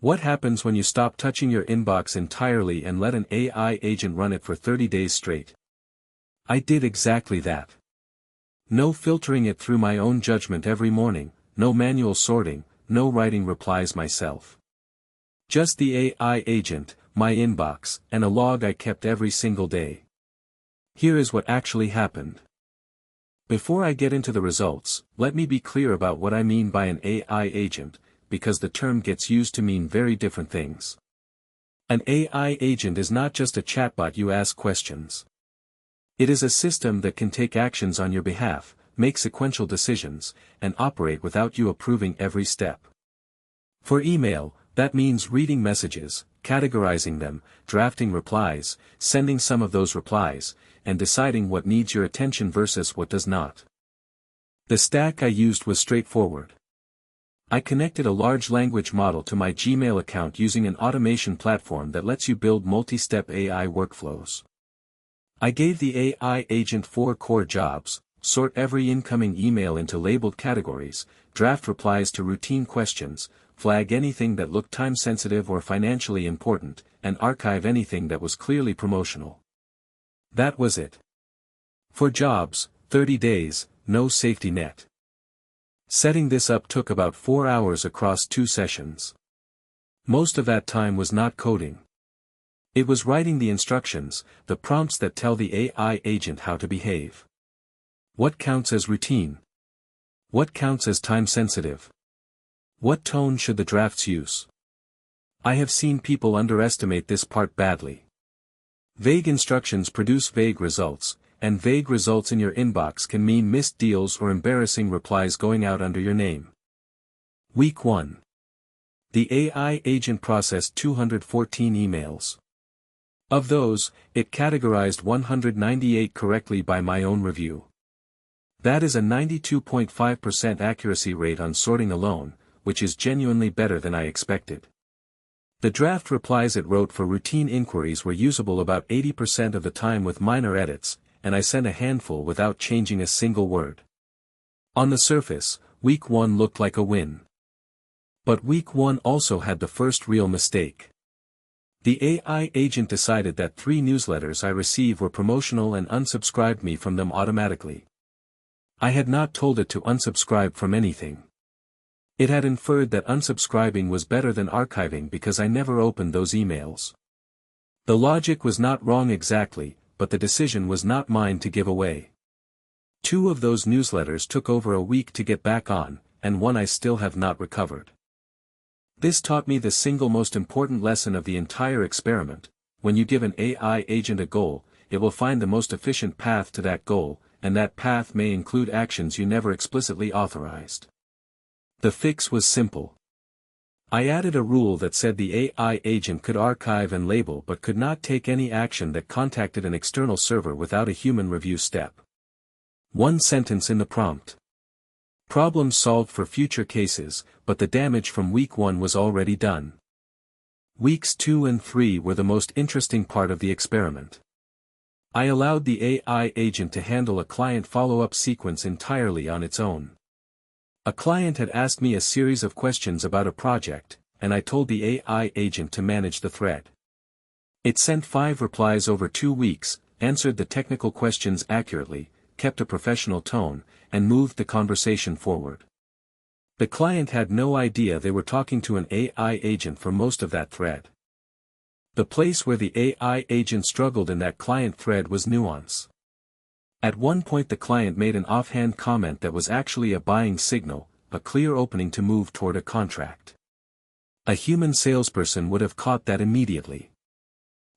What happens when you stop touching your inbox entirely and let an AI agent run it for 30 days straight? I did exactly that. No filtering it through my own judgment every morning, no manual sorting, no writing replies myself. Just the AI agent, my inbox, and a log I kept every single day. Here is what actually happened. Before I get into the results, let me be clear about what I mean by an AI agent, because the term gets used to mean very different things. An AI agent is not just a chatbot you ask questions. It is a system that can take actions on your behalf, make sequential decisions, and operate without you approving every step. For email, that means reading messages, categorizing them, drafting replies, sending some of those replies, and deciding what needs your attention versus what does not. The stack I used was straightforward. I connected a large language model to my Gmail account using an automation platform that lets you build multi-step AI workflows. I gave the AI agent 4 core jobs: sort every incoming email into labeled categories, draft replies to routine questions, flag anything that looked time-sensitive or financially important, and archive anything that was clearly promotional. That was it. For jobs, 30 days, no safety net. Setting this up took about 4 hours across 2 sessions. Most of that time was not coding. It was writing the instructions, the prompts that tell the AI agent how to behave. What counts as routine? What counts as time-sensitive? What tone should the drafts use? I have seen people underestimate this part badly. Vague instructions produce vague results, and vague results in your inbox can mean missed deals or embarrassing replies going out under your name. Week 1. The AI agent processed 214 emails. Of those, it categorized 198 correctly by my own review. That is a 92.5% accuracy rate on sorting alone, which is genuinely better than I expected. The draft replies it wrote for routine inquiries were usable about 80% of the time with minor edits, and I sent a handful without changing a single word. On the surface, week 1 looked like a win. But week 1 also had the first real mistake. The AI agent decided that 3 newsletters I receive were promotional and unsubscribed me from them automatically. I had not told it to unsubscribe from anything. It had inferred that unsubscribing was better than archiving because I never opened those emails. The logic was not wrong exactly, but the decision was not mine to give away. 2 of those newsletters took over a week to get back on, and 1 I still have not recovered. This taught me the single most important lesson of the entire experiment: when you give an AI agent a goal, it will find the most efficient path to that goal, and that path may include actions you never explicitly authorized. The fix was simple. I added a rule that said the AI agent could archive and label but could not take any action that contacted an external server without a human review step. 1 sentence in the prompt. Problem solved for future cases, but the damage from week 1 was already done. Weeks 2 and 3 were the most interesting part of the experiment. I allowed the AI agent to handle a client follow-up sequence entirely on its own. A client had asked me a series of questions about a project, and I told the AI agent to manage the thread. It sent 5 replies over 2 weeks, answered the technical questions accurately, kept a professional tone, and moved the conversation forward. The client had no idea they were talking to an AI agent for most of that thread. The place where the AI agent struggled in that client thread was nuance. At one point the client made an offhand comment that was actually a buying signal, a clear opening to move toward a contract. A human salesperson would have caught that immediately.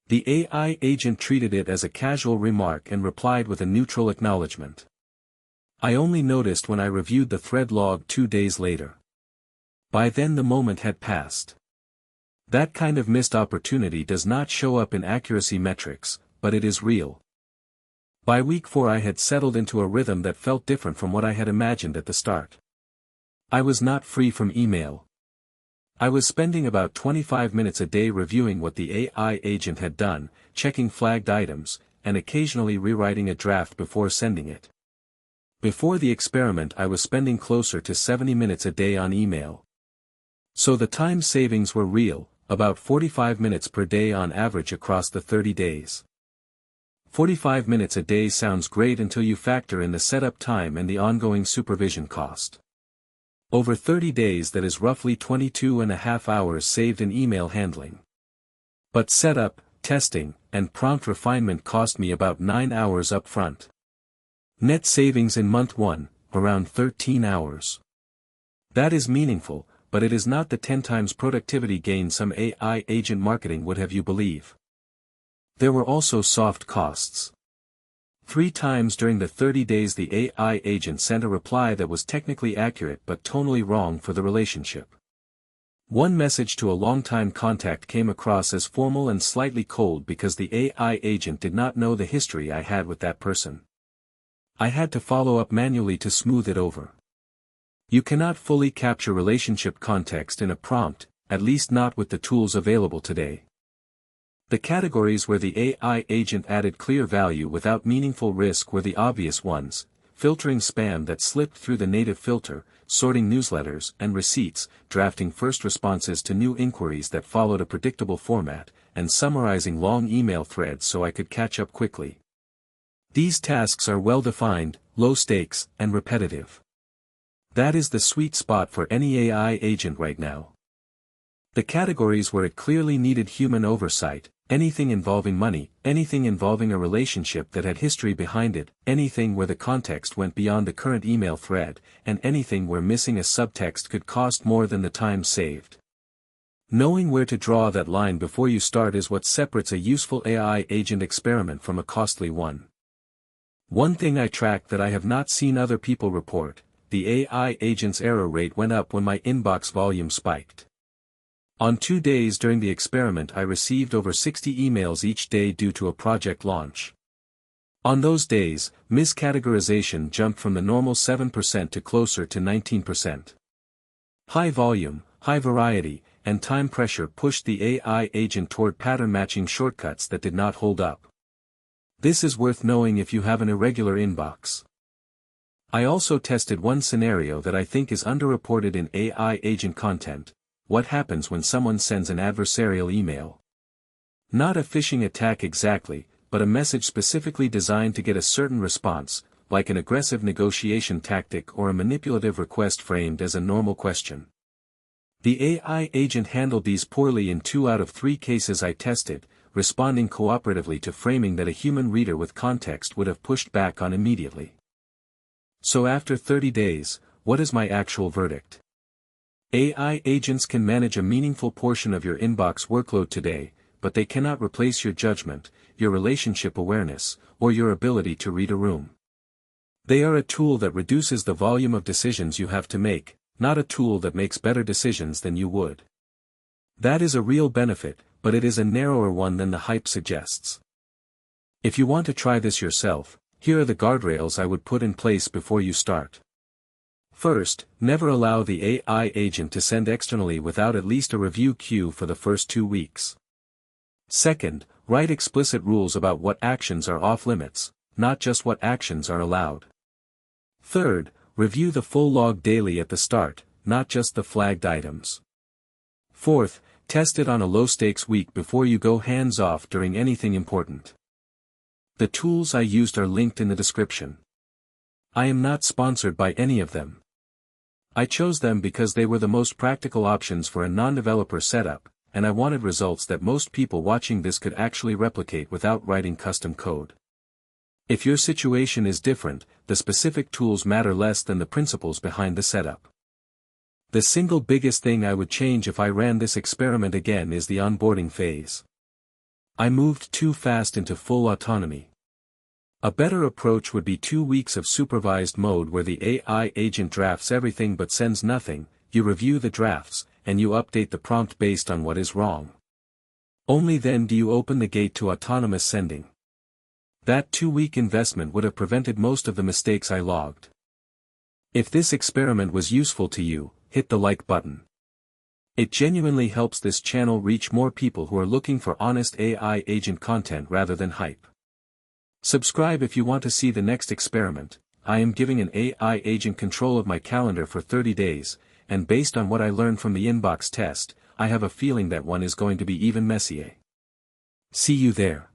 The AI agent treated it as a casual remark and replied with a neutral acknowledgement. I only noticed when I reviewed the thread log 2 days later. By then the moment had passed. That kind of missed opportunity does not show up in accuracy metrics, but it is real. By week 4 I had settled into a rhythm that felt different from what I had imagined at the start. I was not free from email. I was spending about 25 minutes a day reviewing what the AI agent had done, checking flagged items, and occasionally rewriting a draft before sending it. Before the experiment I was spending closer to 70 minutes a day on email. So the time savings were real, about 45 minutes per day on average across the 30 days. 45 minutes a day sounds great until you factor in the setup time and the ongoing supervision cost. Over 30 days, that is roughly 22.5 hours saved in email handling. But setup, testing, and prompt refinement cost me about 9 hours up front. Net savings in month 1, around 13 hours. That is meaningful, but it is not the 10 times productivity gain some AI agent marketing would have you believe. There were also soft costs. 3 times during the 30 days the AI agent sent a reply that was technically accurate but tonally wrong for the relationship. One message to a longtime contact came across as formal and slightly cold because the AI agent did not know the history I had with that person. I had to follow up manually to smooth it over. You cannot fully capture relationship context in a prompt, at least not with the tools available today. The categories where the AI agent added clear value without meaningful risk were the obvious ones: filtering spam that slipped through the native filter, sorting newsletters and receipts, drafting first responses to new inquiries that followed a predictable format, and summarizing long email threads so I could catch up quickly. These tasks are well-defined, low stakes, and repetitive. That is the sweet spot for any AI agent right now. The categories where it clearly needed human oversight: anything involving money, anything involving a relationship that had history behind it, anything where the context went beyond the current email thread, and anything where missing a subtext could cost more than the time saved. Knowing where to draw that line before you start is what separates a useful AI agent experiment from a costly one. One thing I tracked that I have not seen other people report: the AI agent's error rate went up when my inbox volume spiked. On 2 days during the experiment I received over 60 emails each day due to a project launch. On those days, miscategorization jumped from the normal 7% to closer to 19%. High volume, high variety, and time pressure pushed the AI agent toward pattern-matching shortcuts that did not hold up. This is worth knowing if you have an irregular inbox. I also tested one scenario that I think is underreported in AI agent content: what happens when someone sends an adversarial email. Not a phishing attack exactly, but a message specifically designed to get a certain response, like an aggressive negotiation tactic or a manipulative request framed as a normal question. The AI agent handled these poorly in 2 out of 3 cases I tested, responding cooperatively to framing that a human reader with context would have pushed back on immediately. So after 30 days, what is my actual verdict? AI agents can manage a meaningful portion of your inbox workload today, but they cannot replace your judgment, your relationship awareness, or your ability to read a room. They are a tool that reduces the volume of decisions you have to make, not a tool that makes better decisions than you would. That is a real benefit, but it is a narrower one than the hype suggests. If you want to try this yourself, here are the guardrails I would put in place before you start. First, never allow the AI agent to send externally without at least a review queue for the first 2 weeks. Second, write explicit rules about what actions are off-limits, not just what actions are allowed. Third, review the full log daily at the start, not just the flagged items. Fourth, test it on a low-stakes week before you go hands-off during anything important. The tools I used are linked in the description. I am not sponsored by any of them. I chose them because they were the most practical options for a non-developer setup, and I wanted results that most people watching this could actually replicate without writing custom code. If your situation is different, the specific tools matter less than the principles behind the setup. The single biggest thing I would change if I ran this experiment again is the onboarding phase. I moved too fast into full autonomy. A better approach would be 2 weeks of supervised mode where the AI agent drafts everything but sends nothing, you review the drafts, and you update the prompt based on what is wrong. Only then do you open the gate to autonomous sending. That 2-week investment would have prevented most of the mistakes I logged. If this experiment was useful to you, hit the like button. It genuinely helps this channel reach more people who are looking for honest AI agent content rather than hype. Subscribe if you want to see the next experiment. I am giving an AI agent control of my calendar for 30 days, and based on what I learned from the inbox test, I have a feeling that one is going to be even messier. See you there.